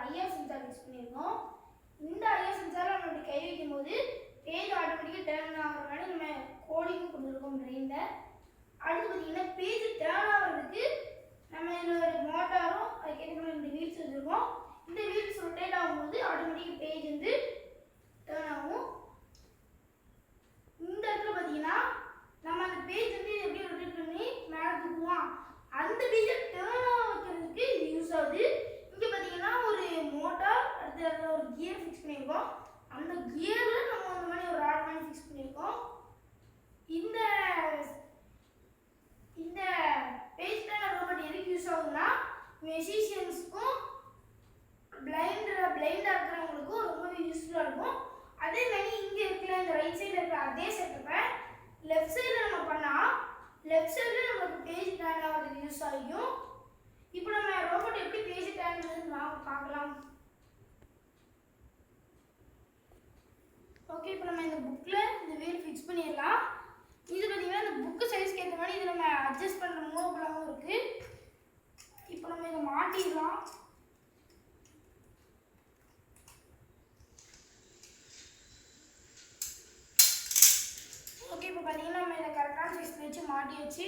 IR sensor use பண்ணியிருக்கோம். இந்த IR சென்சாரை நம்ம இப்படி கை வைக்கும் போது பேஜ் ஆட்டோமேட்டிக்காக டேர்ன் ஆகிற மாதிரி நம்ம கோடிங்கும் கொடுத்துருக்கோம் பிரெயினில். அடுத்து பார்த்தீங்கன்னா பேஜ் டேர்ன் ஆகிறதுக்கு நம்ம இதில் ஒரு மோட்டாரும் அதுக்கேற்ற மாதிரி இந்த வீல்ஸ் வச்சுருக்கோம். இந்த வீல்ஸ் ரொட்டேட் ஆகும்போது ஆட்டோமேட்டிக்காக பேஜ் வந்து டேர்ன் ஆகும். இந்த இடத்துல பார்த்தீங்கன்னா நம்ம அந்த பேஜ் வந்து எப்படி ரொட்டேட் பண்ணி மேலே தூக்குவோம், அந்த பேஜை டேர்ன் ஆக வைக்கிறதுக்கு இது யூஸ் ஆகுது. இங்கே பார்த்தீங்கன்னா ஒரு மோட்டார், அடுத்து அதில் ஒரு கியர் ஃபிக்ஸ் பண்ணியிருக்கோம். அந்த கியரில் நம்ம அந்த மாதிரி ஒரு ராட் மாதிரி ஃபிக்ஸ் பண்ணியிருக்கோம். இந்த இந்த பேஜ் டேர்னர் ரோபோட் எதுக்கு யூஸ் ஆகுதுன்னா மெஜிஷியன்ஸ்க்கும் பிளைண்டாக இருக்கிறவங்களுக்கும் ரொம்பவே யூஸ்ஃபுல்லாக இருக்கும். அதே மாதிரி இங்கே இருக்கிற இந்த ரைட் சைடில் இருக்கிற அதே செட்டப்பை லெஃப்ட் சைடில் நம்ம பண்ணால் லெஃப்ட் சைடில் நம்மளுக்கு பேஜ் டேர்ன் ஆகிறதுக்கு யூஸ் ஆகும். இப்போ நம்ம ரோபோட் எப்படி பேஜ் டேர்ன் ஆகுதுன்னு பார்க்கலாம். ஓகே, இப்போ நம்ம இந்த புக்கில் இந்த வீல் ஃபிக்ஸ் பண்ணிடலாம். இது பார்த்தீங்கன்னா இந்த புக்கு சைஸ்க்கு ஏற்ற மாதிரி இது நம்ம அட்ஜஸ்ட் பண்ணுற மூவபிளாகவும் இருக்குது. இப்போ நம்ம இதை மாட்டிடலாம். ஓகே, இப்போ பார்த்தீங்கன்னா நம்ம இதை கரெக்டான சைஸில் வச்சு மாட்டி வச்சு